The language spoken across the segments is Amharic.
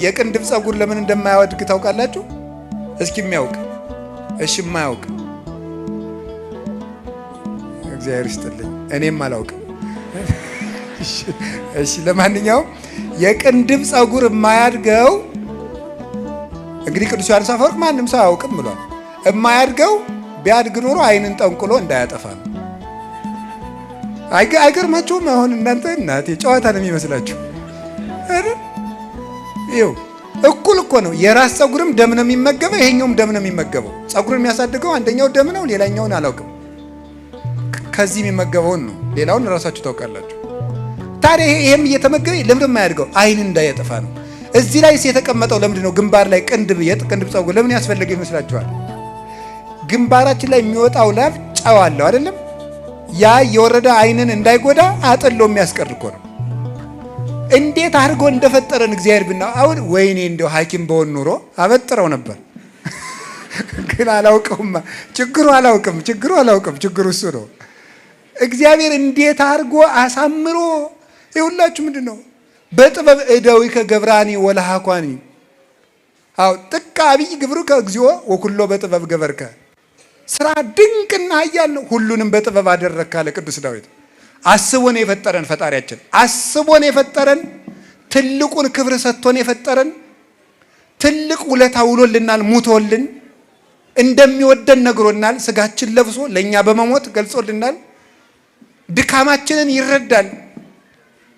የቅንድብ ጸጉር ለምን እንደማያወድቅ ታውቃላችሁ? እስኪ የሚያውቅ እሺ፣ የማያውቅ እግዚአብሔር ይስጥልኝ፣ እኔም አላውቅም። እሺ፣ ለማንኛውም የቅንድብ ጸጉር የማያድገው እንግዲህ ቅዱስ ዮሐንስ አፈወርቅ ማንም ሰው አያውቅም ብሏል። የማያድገው ቢያድግ ኖሮ ዓይንን ጠንቁሎ እንዳያጠፋ ነው። አይገርማችሁም? አሁን እናንተ እናቴ ጨዋታ ነው የሚመስላችሁ አይደል? ይኸው እኩል እኮ ነው። የራስ ጸጉርም ደም ነው የሚመገበው፣ ይሄኛውም ደም ነው የሚመገበው። ጸጉርን የሚያሳድገው አንደኛው ደም ነው፣ ሌላኛውን አላውቅም። ከዚህ የሚመገበውን ነው፣ ሌላውን ራሳችሁ ታውቃላችሁ። ታዲያ ይሄም እየተመገበ ለምን የማያድገው? ዓይንን እንዳያጠፋ ነው። እዚህ ላይ የተቀመጠው ለምንድን ነው? ግንባር ላይ የቅንድብ ጸጉር ለምን ያስፈልገው ይመስላችኋል? ግንባራችን ላይ የሚወጣው ላብ ጨው አለው አይደለም? ያ የወረደ ዓይንን እንዳይጎዳ አጥሎ የሚያስቀር እኮ ነው። እንዴት አድርጎ እንደፈጠረን እግዚአብሔር ብና አሁን ወይኔ እንደው ሐኪም በሆን ኑሮ አበጥረው ነበር። ግን አላውቀውማ። ችግሩ አላውቅም። ችግሩ እሱ ነው። እግዚአብሔር እንዴት አድርጎ አሳምሮ ይሁላችሁ። ምንድን ነው በጥበብ እደዊከ ገብራኒ ወለሃኳኒ። አዎ ጥቀ አብይ ግብርከ እግዚኦ ወኩሎ በጥበብ ገበርከ። ስራ ድንቅና ኃያል ነው፣ ሁሉንም በጥበብ አደረግክ አለ ቅዱስ ዳዊት። አስቦን የፈጠረን ፈጣሪያችን አስቦን የፈጠረን ትልቁን ክብር ሰጥቶን የፈጠረን ትልቅ ውለታ ውሎልናል። ሙቶልን እንደሚወደን ነግሮናል። ስጋችን ለብሶ ለኛ በመሞት ገልጾልናል። ድካማችንን ይረዳል።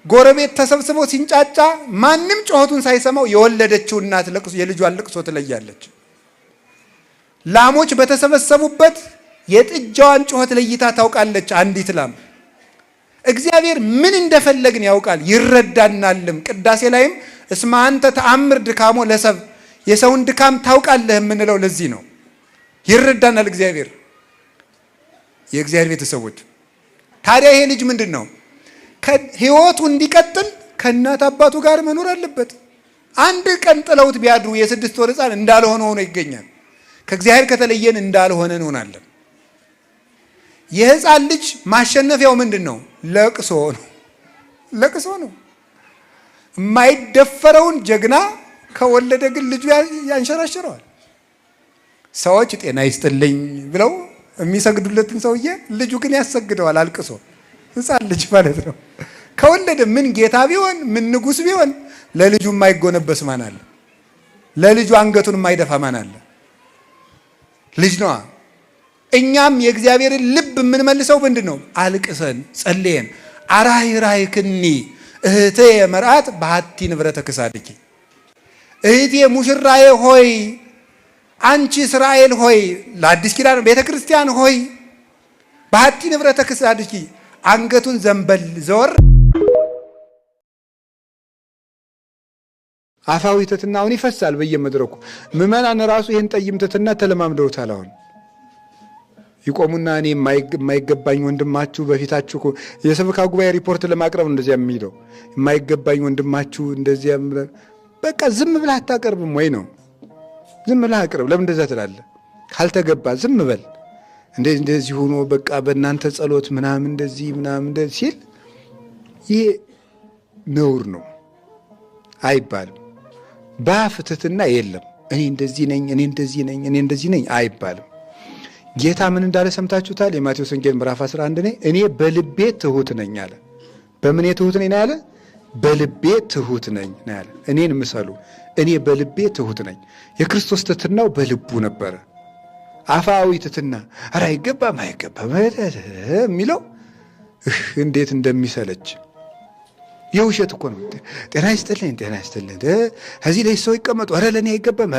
ጎረቤት ተሰብስቦ ሲንጫጫ ማንም ጮኸቱን ሳይሰማው የወለደችው እናት ለቅሶ የልጇን ለቅሶ ትለያለች። ላሞች በተሰበሰቡበት የጥጃዋን ጩኸት ለይታ ታውቃለች አንዲት ላም። እግዚአብሔር ምን እንደፈለግን ያውቃል ይረዳናልም። ቅዳሴ ላይም እስመ አንተ ተአምር ድካሞ ለሰብ፣ የሰውን ድካም ታውቃለህ የምንለው ለዚህ ነው። ይረዳናል እግዚአብሔር። የእግዚአብሔር ቤተሰቦች ታዲያ ይሄ ልጅ ምንድን ነው? ህይወቱ እንዲቀጥል ከእናት አባቱ ጋር መኖር አለበት። አንድ ቀን ጥለውት ቢያድሩ የ6 ወር ሕፃን እንዳልሆነ ሆኖ ይገኛል። ከእግዚአብሔር ከተለየን እንዳልሆነ እንሆናለን። የሕፃን ልጅ ማሸነፊያው ምንድን ነው? ለቅሶ ነው። የማይደፈረውን ጀግና ከወለደ ግን ልጁ ያንሸራሽረዋል። ሰዎች ጤና ይስጥልኝ ብለው የሚሰግዱለትን ሰውዬ ልጁ ግን ያሰግደዋል አልቅሶ። ሕፃን ልጅ ማለት ነው። ከወለደ ምን ጌታ ቢሆን ምን ንጉሥ ቢሆን ለልጁ የማይጎነበስ ማን አለ? ለልጁ አንገቱን የማይደፋ ማን አለ? ልጅ ነዋ። እኛም የእግዚአብሔርን ልብ የምንመልሰው ምንድን ነው? አልቅሰን ጸልየን አራሂ ክኒ እህቴ መርአት በሀቲ ንብረተ ክሳድኪ፣ እህቴ ሙሽራዬ ሆይ፣ አንቺ እስራኤል ሆይ፣ ለአዲስ ኪዳን ቤተ ክርስቲያን ሆይ፣ በሀቲ ንብረተ ክሳድኪ፣ አንገቱን ዘንበል ዘወር። አፋዊ ትሕትናውን ይፈሳል በየመድረኩ። ምዕመናን ራሱ ይህን ጠይም ትሕትና ተለማምደውታል። አሁን ይቆሙና እኔ የማይገባኝ ወንድማችሁ በፊታችሁ የሰበካ ጉባኤ ሪፖርት ለማቅረብ እንደዚያ የሚለው የማይገባኝ ወንድማችሁ እንደዚያ በቃ ዝም ብለህ አታቀርብም ወይ ነው? ዝም ብለህ አቅርብ። ለምን እንደዛ ትላለህ? ካልተገባ ዝም በል። እንደዚህ ሆኖ በቃ በእናንተ ጸሎት ምናምን እንደዚህ ሲል ይሄ ነውር ነው አይባልም። በአፍ ትሕትና የለም። እኔ እንደዚህ ነኝ አይባልም። ጌታ ምን እንዳለ ሰምታችሁታል? የማቴዎስ ወንጌል ምዕራፍ 11 እኔ በልቤ ትሁት ነኝ አለ። በምን ትሁት ነኝ ያለ? በልቤ ትሁት ነኝ ያለ። እኔን ምሰሉ፣ እኔ በልቤ ትሁት ነኝ። የክርስቶስ ትሕትናው በልቡ ነበረ። አፋዊ ትሕትና ኧረ አይገባም የሚለው እንዴት እንደሚሰለች የውሸት እኮ ነው። ጤና ይስጥልኝ ከዚህ ላይ ሰው ይቀመጡ፣ ኧረ ለእኔ አይገባም።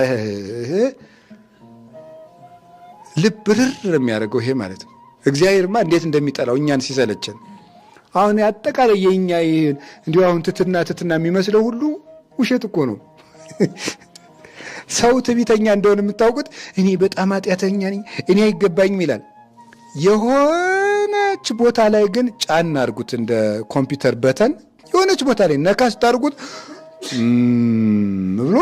ልብ ርር የሚያደርገው ይሄ ማለት ነው። እግዚአብሔርማ እንዴት እንደሚጠላው እኛን ሲሰለችን። አሁን አጠቃላይ የእኛ ይህን እንዲሁ አሁን ትሕትና የሚመስለው ሁሉ ውሸት እኮ ነው። ሰው ትዕቢተኛ እንደሆነ የምታውቁት እኔ በጣም ኃጢአተኛ ነኝ እኔ አይገባኝም ይላል። የሆነች ቦታ ላይ ግን ጫን አድርጉት፣ እንደ ኮምፒውተር በተን የሆነች ቦታ ላይ ነካ ስታርጉት ብሎ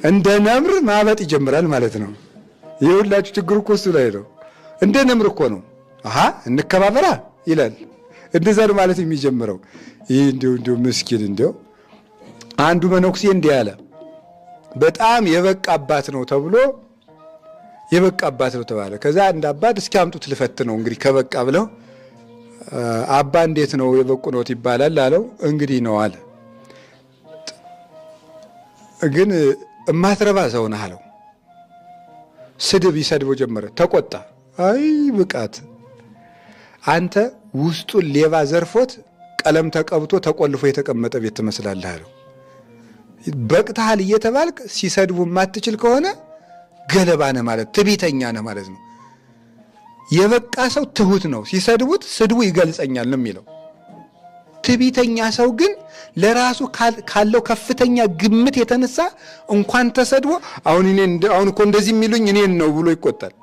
እንደ ነምር ማበጥ ይጀምራል ማለት ነው። የሁላችሁ ችግር እኮ እሱ ላይ ነው። እንደ ነምር እኮ ነው። እንከባበራ ይላል። እንደዛ ማለት የሚጀምረው ይህ እንዲሁ ምስኪን እንዲሁ አንዱ መነኩሴ እንዲህ አለ። በጣም የበቃ አባት ነው ተብሎ የበቃ አባት ነው ተባለ። ከዛ አንድ አባት እስኪ አምጡት ልፈትነው እንግዲህ ከበቃ ብለው አባ እንዴት ነው የበቁ ነው ይባላል አለው። እንግዲህ ነው አለ። ግን እማትረባ ሰው ነህ አለው። ስድብ ይሰድበው ጀመረ። ተቆጣ። አይ ብቃት አንተ ውስጡን ሌባ ዘርፎት ቀለም ተቀብቶ ተቆልፎ የተቀመጠ ቤት ትመስላለህ አለው። በቅተሃል እየተባልክ ሲሰድቡ የማትችል ከሆነ ገለባ ነህ ማለት ትዕቢተኛ ነህ ማለት ነው። የበቃ ሰው ትሁት ነው። ሲሰድቡት ስድቡ ይገልጸኛል ነው የሚለው። ትዕቢተኛ ሰው ግን ለራሱ ካለው ከፍተኛ ግምት የተነሳ እንኳን ተሰድቦ አሁን እኮ እንደዚህ የሚሉኝ እኔን ነው ብሎ ይቆጣል።